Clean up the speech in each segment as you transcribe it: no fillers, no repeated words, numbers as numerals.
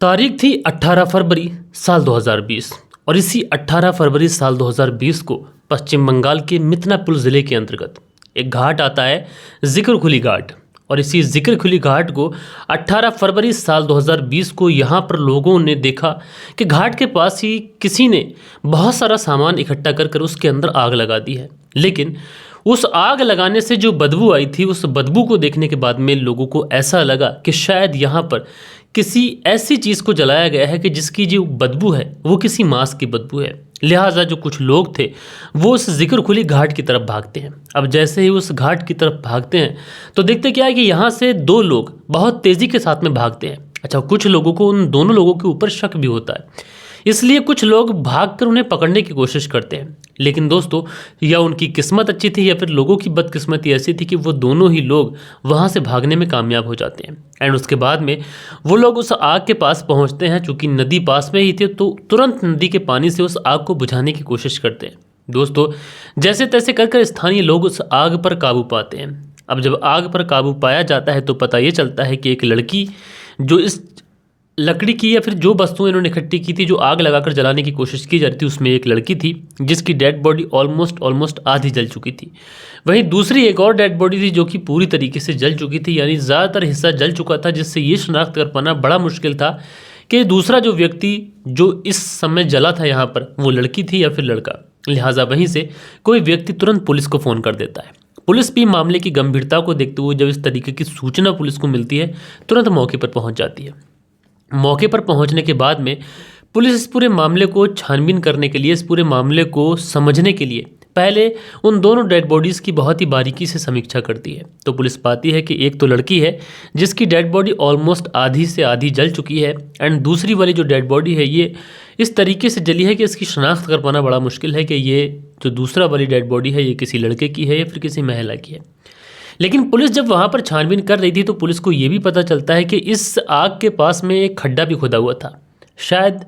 तारीख थी 18 फरवरी साल 2020 और इसी 18 फरवरी साल 2020 को पश्चिम बंगाल के मिदनापुर ज़िले के अंतर्गत एक घाट आता है जिक्रकुली घाट। और इसी जिक्रकुली घाट को 18 फरवरी साल 2020 को यहाँ पर लोगों ने देखा कि घाट के पास ही किसी ने बहुत सारा सामान इकट्ठा कर उसके अंदर आग लगा दी है। लेकिन उस आग लगाने से जो बदबू आई थी, उस बदबू को देखने के बाद में लोगों को ऐसा लगा कि शायद यहाँ पर किसी ऐसी चीज़ को जलाया गया है कि जिसकी जो बदबू है वो किसी मांस की बदबू है। लिहाजा जो कुछ लोग थे वो उस जिक्रकुली घाट की तरफ भागते हैं। अब जैसे ही उस घाट की तरफ भागते हैं तो देखते क्या है कि यहाँ से दो लोग बहुत तेज़ी के साथ में भागते हैं। अच्छा, कुछ लोगों को उन दोनों लोगों के ऊपर शक भी होता है, इसलिए कुछ लोग भागकर उन्हें पकड़ने की कोशिश करते हैं। लेकिन दोस्तों, या उनकी किस्मत अच्छी थी या फिर लोगों की बदकिस्मती ऐसी थी कि वो दोनों ही लोग वहाँ से भागने में कामयाब हो जाते हैं। एंड उसके बाद में वो लोग उस आग के पास पहुँचते हैं। चूँकि नदी पास में ही थी तो तुरंत नदी के पानी से उस आग को बुझाने की कोशिश करते हैं। दोस्तों, जैसे तैसे कर स्थानीय लोग उस आग पर काबू पाते हैं। अब जब आग पर काबू पाया जाता है तो पता ये चलता है कि एक लड़की जो इस लकड़ी की या फिर जो वस्तुएं इन्होंने इकट्ठी की थी, जो आग लगाकर जलाने की कोशिश की जा रही थी, उसमें एक लड़की थी जिसकी डेड बॉडी ऑलमोस्ट आधी जल चुकी थी। वहीं दूसरी एक और डेड बॉडी थी जो कि पूरी तरीके से जल चुकी थी, यानी ज़्यादातर हिस्सा जल चुका था, जिससे ये शनाख्त कर पाना बड़ा मुश्किल था कि दूसरा जो व्यक्ति जो इस समय जला था यहाँ पर वो लड़की थी या फिर लड़का। लिहाजा वहीं से कोई व्यक्ति तुरंत पुलिस को फ़ोन कर देता है। पुलिस भी मामले की गंभीरता को देखते हुए जब इस तरीके की सूचना पुलिस को मिलती है तुरंत मौके पर पहुँच जाती है। मौके पर पहुंचने के बाद में पुलिस इस पूरे मामले को छानबीन करने के लिए, इस पूरे मामले को समझने के लिए पहले उन दोनों डेड बॉडीज़ की बहुत ही बारीकी से समीक्षा करती है। तो पुलिस पाती है कि एक तो लड़की है जिसकी डेड बॉडी ऑलमोस्ट आधी से आधी जल चुकी है, एंड दूसरी वाली जो डेड बॉडी है ये इस तरीके से जली है कि इसकी शनाख्त कर पाना बड़ा मुश्किल है कि ये जो दूसरा वाली डेड बॉडी है ये किसी लड़के की है या फिर किसी महिला की है। लेकिन पुलिस जब वहाँ पर छानबीन कर रही थी तो पुलिस को ये भी पता चलता है कि इस आग के पास में एक खड्डा भी खुदा हुआ था। शायद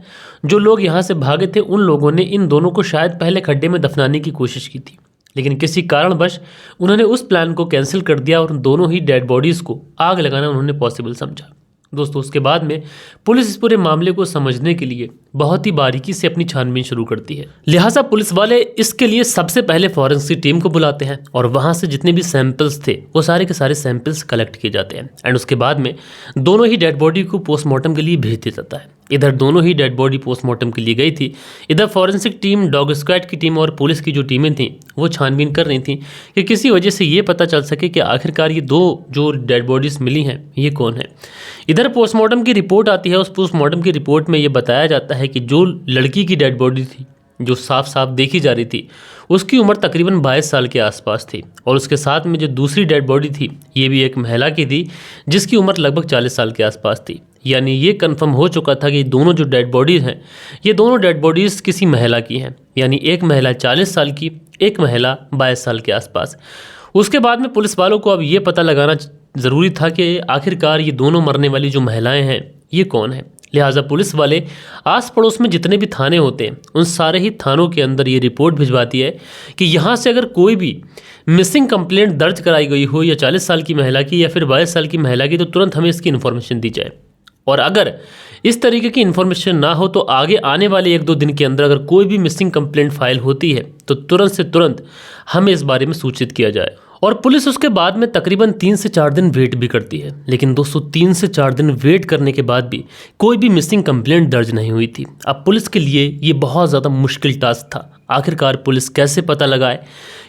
जो लोग यहाँ से भागे थे उन लोगों ने इन दोनों को शायद पहले खड्डे में दफनाने की कोशिश की थी, लेकिन किसी कारणवश उन्होंने उस प्लान को कैंसिल कर दिया और दोनों ही डेड बॉडीज़ को आग लगाना उन्होंने पॉसिबल समझा। दोस्तों, उसके बाद में पुलिस इस पूरे मामले को समझने के लिए बहुत ही बारीकी से अपनी छानबीन शुरू करती है। लिहाजा पुलिस वाले इसके लिए सबसे पहले फॉरेंसिक टीम को बुलाते हैं और वहां से जितने भी सैंपल्स थे वो सारे के सारे सैंपल्स कलेक्ट किए जाते हैं। एंड उसके बाद में दोनों ही डेड बॉडी को पोस्टमार्टम के लिए भेज दिया जाता है। इधर दोनों ही डेड बॉडी पोस्टमार्टम के लिए गई थी, इधर फॉरेंसिक टीम, डॉग स्क्वाड की टीम और पुलिस की जो टीमें थीं वो छानबीन कर रही थीं कि किसी वजह से ये पता चल सके कि आखिरकार ये दो जो डेड बॉडीज़ मिली हैं ये कौन है। इधर पोस्टमार्टम की रिपोर्ट आती है। उस पोस्टमार्टम की रिपोर्ट में ये बताया जाता है कि जो लड़की की डेड बॉडी थी जो साफ साफ देखी जा रही थी उसकी उम्र तकरीबन 22 साल के आसपास थी, और उसके साथ में जो दूसरी डेड बॉडी थी ये भी एक महिला की थी जिसकी उम्र लगभग 40 साल के आसपास थी। यानी ये कंफर्म हो चुका था कि दोनों जो डेड बॉडीज़ हैं ये दोनों डेड बॉडीज़ किसी महिला की हैं, यानी एक महिला 40 साल की, एक महिला 22 साल के आसपास। उसके बाद में पुलिस वालों को अब ये पता लगाना ज़रूरी था कि आखिरकार ये दोनों मरने वाली जो महिलाएं हैं ये कौन है। लिहाजा पुलिस वाले आस पड़ोस में जितने भी थाने होते हैं उन सारे ही थानों के अंदर ये रिपोर्ट भिजवाती है कि यहाँ से अगर कोई भी मिसिंग कंप्लेंट दर्ज कराई गई हो या 40 साल की महिला की या फिर 22 साल की महिला की तो तुरंत हमें इसकी इन्फॉर्मेशन दी जाए। और अगर इस तरीके की इन्फॉर्मेशन ना हो तो आगे आने वाले 1-2 दिन के अंदर अगर कोई भी मिसिंग कंप्लेंट फाइल होती है तो तुरंत से तुरंत हमें इस बारे में सूचित किया जाए। और पुलिस उसके बाद में तकरीबन 3 से 4 दिन वेट भी करती है। लेकिन दोस्तों, 3 से 4 दिन वेट करने के बाद भी कोई भी मिसिंग कंप्लेंट दर्ज नहीं हुई थी। अब पुलिस के लिए ये बहुत ज़्यादा मुश्किल टास्क था। आखिरकार पुलिस कैसे पता लगाए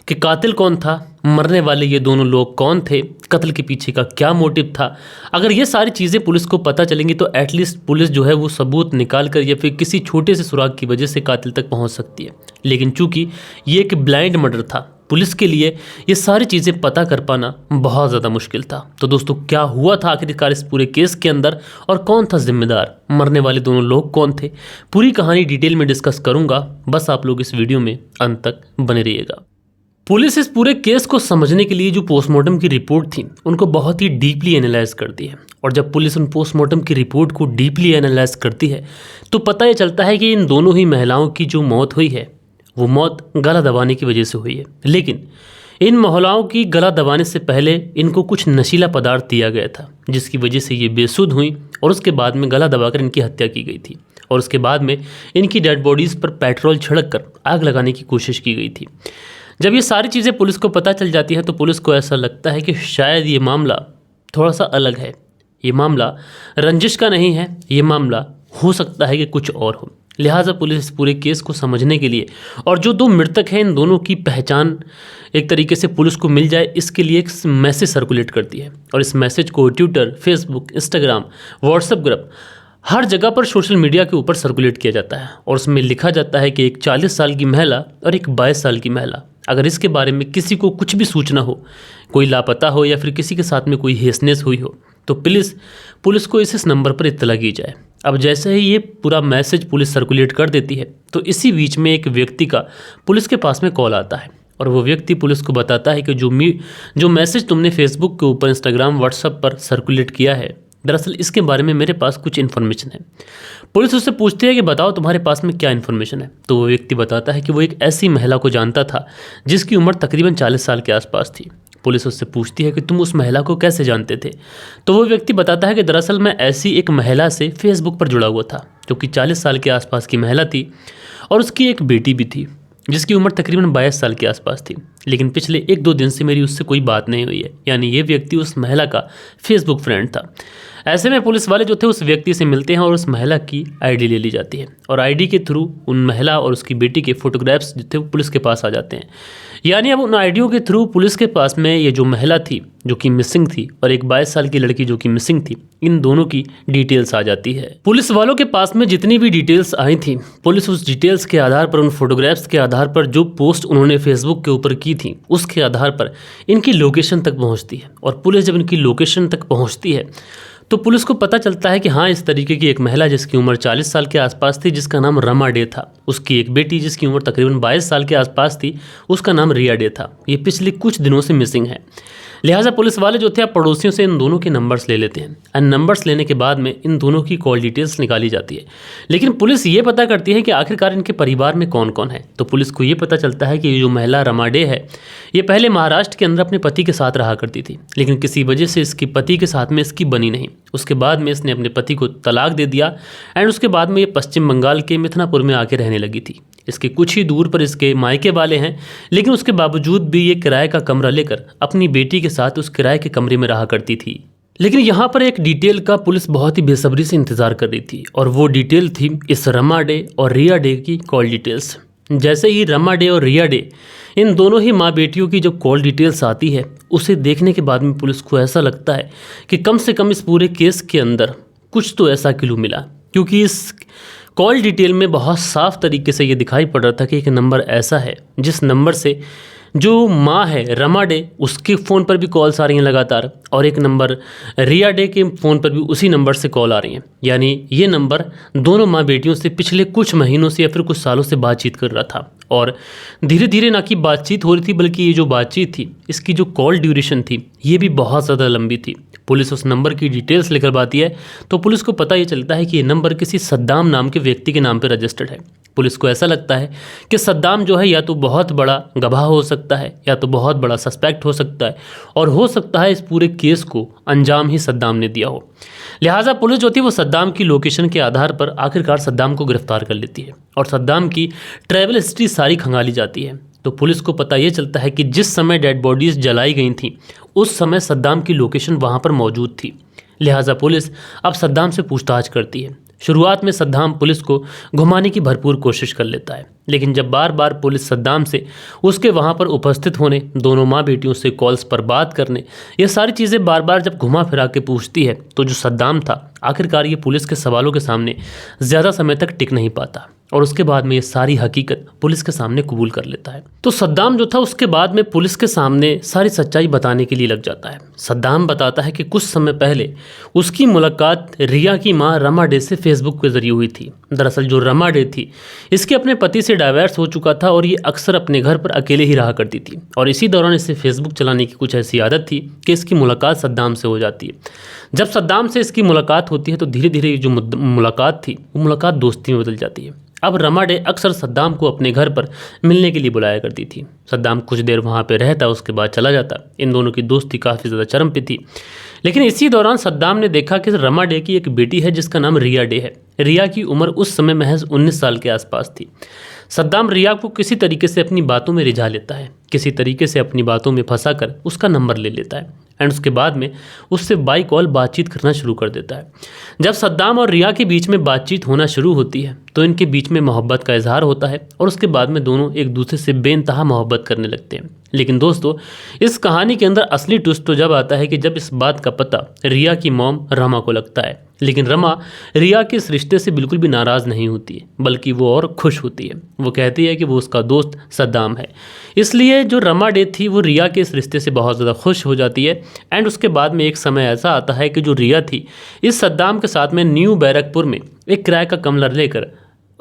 कि कातिल कौन था, मरने वाले ये दोनों लोग कौन थे, कत्ल के पीछे का क्या मोटिव था। अगर ये सारी चीज़ें पुलिस को पता चलेंगी तो एटलीस्ट पुलिस जो है वो सबूत निकाल कर या फिर किसी छोटे से सुराग की वजह से कातिल तक पहुंच सकती है। लेकिन चूंकि ये एक ब्लाइंड मर्डर था, पुलिस के लिए ये सारी चीज़ें पता कर पाना बहुत ज़्यादा मुश्किल था। तो दोस्तों, क्या हुआ था आखिरकार इस पूरे केस के अंदर और कौन था जिम्मेदार, मरने वाले दोनों लोग कौन थे, पूरी कहानी डिटेल में डिस्कस करूंगा। बस आप लोग इस वीडियो में अंत तक बने रहिएगा। पुलिस इस पूरे केस को समझने के लिए जो पोस्टमार्टम की रिपोर्ट थी उनको बहुत ही डीपली एनालाइज करती है। और जब पुलिस उन पोस्टमार्टम की रिपोर्ट को डीपली एनालाइज करती है तो पता ये चलता है कि इन दोनों ही महिलाओं की जो मौत हुई है वो मौत गला दबाने की वजह से हुई है। लेकिन इन महिलाओं की गला दबाने से पहले इनको कुछ नशीला पदार्थ दिया गया था, जिसकी वजह से ये बेसुध हुई और उसके बाद में गला दबाकर इनकी हत्या की गई थी और उसके बाद में इनकी डेड बॉडीज़ पर पेट्रोल छिड़क कर आग लगाने की कोशिश की गई थी। जब ये सारी चीज़ें पुलिस को पता चल जाती हैं तो पुलिस को ऐसा लगता है कि शायद ये मामला थोड़ा सा अलग है, ये मामला रंजिश का नहीं है, ये मामला हो सकता है कि कुछ और हो। लिहाजा पुलिस इस पूरे केस को समझने के लिए और जो 2 मृतक हैं इन दोनों की पहचान एक तरीके से पुलिस को मिल जाए, इसके लिए एक मैसेज सर्कुलेट करती है और इस मैसेज को Twitter, Facebook, Instagram, WhatsApp group, हर जगह पर सोशल मीडिया के ऊपर सर्कुलेट किया जाता है और उसमें लिखा जाता है कि एक 40 साल की महिला और एक 22 साल की महिला, अगर इसके बारे में किसी को कुछ भी सूचना हो, कोई लापता हो या फिर किसी के साथ में कोई हेसनेस हुई हो तो प्लीज़ पुलिस को इस नंबर पर इत्तला की जाए। अब जैसे ही ये पूरा मैसेज पुलिस सर्कुलेट कर देती है तो इसी बीच में एक व्यक्ति का पुलिस के पास में कॉल आता है और वो व्यक्ति पुलिस को बताता है कि जो मैसेज तुमने फेसबुक के ऊपर, इंस्टाग्राम, व्हाट्सएप पर सर्कुलेट किया है, दरअसल इसके बारे में मेरे पास कुछ इन्फॉर्मेशन है। पुलिस उससे पूछती है कि बताओ तुम्हारे पास में क्या इन्फॉर्मेशन है। तो वो व्यक्ति बताता है कि वो एक ऐसी महिला को जानता था जिसकी उम्र तकरीबन 40 साल के आसपास थी। पुलिस उससे पूछती है कि तुम उस महिला को कैसे जानते थे। तो वो व्यक्ति बताता है कि दरअसल मैं ऐसी एक महिला से फेसबुक पर जुड़ा हुआ था जो कि 40 साल के आसपास की महिला थी और उसकी एक बेटी भी थी जिसकी उम्र तकरीबन 22 साल के आसपास थी, लेकिन पिछले 1-2 दिन से मेरी उससे कोई बात नहीं हुई है। यानी ये व्यक्ति उस महिला का फेसबुक फ्रेंड था। ऐसे में पुलिस वाले जो थे उस व्यक्ति से मिलते हैं और उस महिला की आईडी ले ली जाती है और आईडी के थ्रू उन महिला और उसकी बेटी के फोटोग्राफ्स जो थे वो पुलिस के पास आ जाते हैं। यानी अब उन आईडियों के थ्रू पुलिस के पास में ये जो महिला थी जो कि मिसिंग थी और एक 22 साल की लड़की जो कि मिसिंग थी, इन दोनों की डिटेल्स आ जाती है। पुलिस वालों के पास में जितनी भी डिटेल्स आई थी, पुलिस उस डिटेल्स के आधार पर, उन फोटोग्राफ्स के आधार पर, जो पोस्ट उन्होंने फेसबुक के ऊपर की थी उसके आधार पर इनकी लोकेशन तक पहुंचती है और पुलिस जब इनकी लोकेशन तक पहुंचती है तो पुलिस को पता चलता है कि हाँ, इस तरीके की एक महिला जिसकी उम्र 40 साल के आसपास थी, जिसका नाम रमा डे था, उसकी एक बेटी जिसकी उम्र तकरीबन 22 साल के आसपास थी, उसका नाम रिया डे था, ये पिछले कुछ दिनों से मिसिंग है। लिहाजा पुलिस वाले जो थे अब पड़ोसियों से इन दोनों के नंबर्स ले लेते हैं और नंबर्स लेने के बाद में इन दोनों की कॉल डिटेल्स निकाली जाती है। लेकिन पुलिस ये पता करती है कि आखिरकार इनके परिवार में कौन कौन है। तो पुलिस को ये पता चलता है कि ये जो महिला रमा डे है ये पहले महाराष्ट्र के अंदर अपने पति के साथ रहा करती थी, लेकिन किसी वजह से इसके पति के साथ में इसकी बनी नहीं। उसके बाद में इसने अपने पति को तलाक दे दिया एंड उसके बाद में ये पश्चिम बंगाल के मिथनापुर में आके रहने लगी थी। इसके कुछ ही दूर पर इसके मायके वाले हैं, लेकिन उसके बावजूद भी ये किराए का कमरा लेकर अपनी बेटी के साथ उस किराए के कमरे में रहा करती थी। लेकिन यहाँ पर एक डिटेल का पुलिस बहुत ही बेसब्री से इंतजार कर रही थी और वो डिटेल थी इस रमा डे और रिया डे की कॉल डिटेल्स। जैसे ही रमा डे और रिया डे इन दोनों ही माँ बेटियों की जो कॉल डिटेल्स आती है उसे देखने के बाद में पुलिस को ऐसा लगता है कि कम से कम इस पूरे केस के अंदर कुछ तो ऐसा क्लू मिला, क्योंकि इस कॉल डिटेल में बहुत साफ तरीके से ये दिखाई पड़ रहा था कि एक नंबर ऐसा है जिस नंबर से जो माँ है रमा डे उसके फ़ोन पर भी कॉल्स आ रही हैं लगातार और एक नंबर रिया डे के फ़ोन पर भी उसी नंबर से कॉल आ रही हैं। यानी ये नंबर दोनों माँ बेटियों से पिछले कुछ महीनों से या फिर कुछ सालों से बातचीत कर रहा था और धीरे धीरे ना कि बातचीत हो रही थी बल्कि ये जो बातचीत थी इसकी जो कॉल ड्यूरेशन थी ये भी बहुत ज़्यादा लंबी थी। पुलिस उस नंबर की डिटेल्स लेकर पाती है तो पुलिस को पता ये चलता है कि ये नंबर किसी सद्दाम नाम के व्यक्ति के नाम पर रजिस्टर्ड है। पुलिस को ऐसा लगता है कि सद्दाम जो है या तो बहुत बड़ा गवाह हो सकता है या तो बहुत बड़ा सस्पेक्ट हो सकता है और हो सकता है इस पूरे केस को अंजाम ही सद्दाम ने दिया हो। लिहाजा पुलिस जो थी वो सद्दाम की लोकेशन के आधार पर आखिरकार सद्दाम को गिरफ्तार कर लेती है और सद्दाम की ट्रैवल हिस्ट्री सारी खंगाली जाती है। तो पुलिस को पता ये चलता है कि जिस समय डेड बॉडीज़ जलाई गई थी उस समय सद्दाम की लोकेशन वहाँ पर मौजूद थी। लिहाजा पुलिस अब सद्दाम से पूछताछ करती है। शुरुआत में सद्दाम पुलिस को घुमाने की भरपूर कोशिश कर लेता है, लेकिन जब बार बार पुलिस सद्दाम से उसके वहाँ पर उपस्थित होने, दोनों माँ बेटियों से कॉल्स पर बात करने, ये सारी चीज़ें बार बार जब घुमा फिरा के पूछती है तो जो सद्दाम था आखिरकार ये पुलिस के सवालों के सामने ज़्यादा समय तक टिक नहीं पाता और उसके बाद में ये सारी हकीकत पुलिस के सामने कबूल कर लेता है। तो सद्दाम जो था उसके बाद में पुलिस के सामने सारी सच्चाई बताने के लिए लग जाता है। सद्दाम बताता है कि कुछ समय पहले उसकी मुलाकात रिया की माँ रमा डे से फेसबुक के जरिए हुई थी। दरअसल जो रमा डे थी इसके अपने पति से डाइवोर्स हो चुका था और ये अक्सर अपने घर पर अकेले ही रहा करती थी और इसी दौरान इसे फेसबुक चलाने की कुछ ऐसी आदत थी कि इसकी मुलाकात सद्दाम से हो जाती है। जब सद्दाम से इसकी मुलाकात होती है तो धीरे धीरे जो मुलाकात थी वो मुलाकात दोस्ती में बदल जाती है। अब रमा डे अक्सर सद्दाम को अपने घर पर मिलने के लिए बुलाया करती थी। सद्दाम कुछ देर वहाँ पे रहता, उसके बाद चला जाता। इन दोनों की दोस्ती काफ़ी ज़्यादा चरम पे थी। लेकिन इसी दौरान सद्दाम ने देखा कि रमा डे की एक बेटी है जिसका नाम रिया डे है। रिया की उम्र उस समय महज 19 साल के आसपास थी। सद्दाम रिया को किसी तरीके से अपनी बातों में रिझा लेता है, किसी तरीके से अपनी बातों में फंसा कर उसका नंबर ले लेता है एंड उसके बाद में उससे बाई कॉल बातचीत करना शुरू कर देता है। जब सद्दाम और रिया के बीच में बातचीत होना शुरू होती है तो इनके बीच में मोहब्बत का इजहार होता है और उसके बाद में दोनों एक दूसरे से बेइंतहा मोहब्बत करने लगते हैं। लेकिन दोस्तों, इस कहानी के अंदर असली ट्विस्ट तो जब आता है कि जब इस बात का पता रिया की मॉम रमा को लगता है। लेकिन रमा रिया के इस रिश्ते से बिल्कुल भी नाराज़ नहीं होती है, बल्कि वो और खुश होती है। वो कहती है कि वो उसका दोस्त सद्दाम है। इसलिए जो रमा डे थी वो रिया के इस रिश्ते से बहुत ज़्यादा खुश हो जाती है एंड उसके बाद में एक समय ऐसा आता है कि जो रिया थी इस सद्दाम के साथ में न्यू बैरकपुर में एक किराए का कमरा लेकर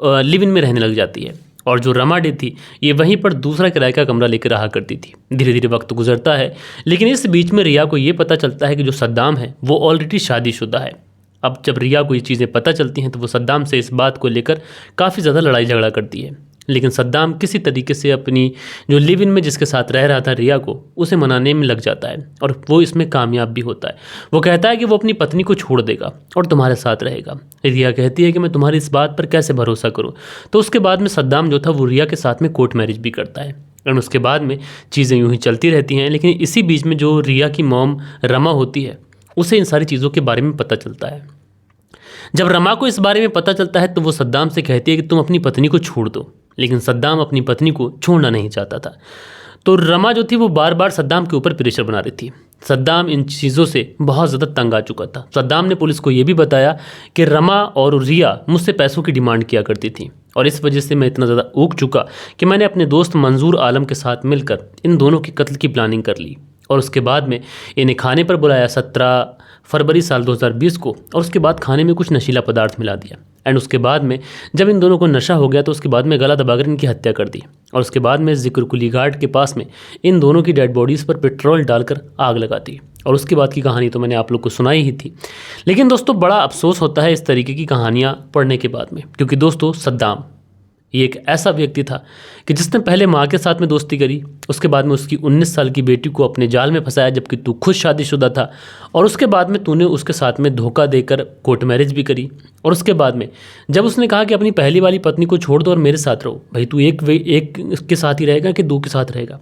लिव इन में रहने लग जाती है। और जो रमा डे थी ये वहीं पर दूसरा किराए का कमरा लेकर रहा करती थी। धीरे धीरे वक्त गुजरता है, लेकिन इस बीच में रिया को ये पता चलता है कि जो सद्दाम है वो ऑलरेडी शादीशुदा है। अब जब रिया को ये चीज़ें पता चलती हैं तो वो सद्दाम से इस बात को लेकर काफ़ी ज़्यादा लड़ाई झगड़ा करती है। लेकिन सद्दाम किसी तरीके से अपनी जो लिव इन में जिसके साथ रह रहा था रिया को, उसे मनाने में लग जाता है और वो इसमें कामयाब भी होता है। वो कहता है कि वो अपनी पत्नी को छोड़ देगा और तुम्हारे साथ रहेगा। रिया कहती है कि मैं तुम्हारी इस बात पर कैसे भरोसा करूं। तो उसके बाद में सद्दाम जो था वो रिया के साथ में कोर्ट मैरिज भी करता है और उसके बाद में चीज़ें यूँ ही चलती रहती हैं। लेकिन इसी बीच में जो रिया की मॉम रमा होती है उसे इन सारी चीज़ों के बारे में पता चलता है। जब रमा को इस बारे में पता चलता है तो वो सद्दाम से कहती है कि तुम अपनी पत्नी को छोड़ दो। लेकिन सद्दाम अपनी पत्नी को छोड़ना नहीं चाहता था। तो रमा जो थी वो बार बार सद्दाम के ऊपर प्रेशर बना रही थी। सद्दाम इन चीज़ों से बहुत ज़्यादा तंग आ चुका था। सद्दाम ने पुलिस को ये भी बताया कि रमा और रिया मुझसे पैसों की डिमांड किया करती थी और इस वजह से मैं इतना ज़्यादा ऊब चुका कि मैंने अपने दोस्त मंजूर आलम के साथ मिलकर इन दोनों के कत्ल की प्लानिंग कर ली और उसके बाद में इन्हें खाने पर बुलाया 17 फरवरी साल 2020 को और उसके बाद खाने में कुछ नशीला पदार्थ मिला दिया एंड उसके बाद में जब इन दोनों को नशा हो गया तो उसके बाद में गला दबाकर इनकी हत्या कर दी और उसके बाद में जिक्र कुली घाट के पास में इन दोनों की डेड बॉडीज़ पर पेट्रोल डालकर आग लगा दी। और उसके बाद की कहानी तो मैंने आप लोग को सुनाई ही थी। लेकिन दोस्तों, बड़ा अफसोस होता है इस तरीके की कहानियाँ पढ़ने के बाद में, क्योंकि दोस्तों सद्दाम ये एक ऐसा व्यक्ति था कि जिसने पहले माँ के साथ में दोस्ती करी, उसके बाद में उसकी 19 साल की बेटी को अपने जाल में फंसाया जबकि तू खुद शादीशुदा था और उसके बाद में तूने उसके साथ में धोखा देकर कोर्ट मैरिज भी करी और उसके बाद में जब उसने कहा कि अपनी पहली वाली पत्नी को छोड़ दो और मेरे साथ रहो, भाई तू एक के साथ ही रहेगा कि दो के साथ रहेगा,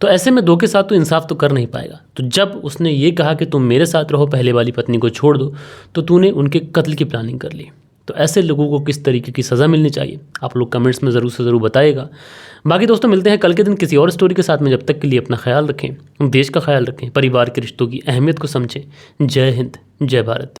तो ऐसे में दो के साथ तो इंसाफ तो कर नहीं पाएगा। तो जब उसने ये कहा कि तुम मेरे साथ रहो, पहले वाली पत्नी को छोड़ दो, तो तूने उनके कत्ल की प्लानिंग कर ली। तो ऐसे लोगों को किस तरीके की सज़ा मिलनी चाहिए आप लोग कमेंट्स में ज़रूर से ज़रूर बताइएगा। बाकी दोस्तों, मिलते हैं कल के दिन किसी और स्टोरी के साथ में। जब तक के लिए अपना ख्याल रखें, देश का ख्याल रखें, परिवार के रिश्तों की अहमियत को समझें। जय हिंद, जय भारत।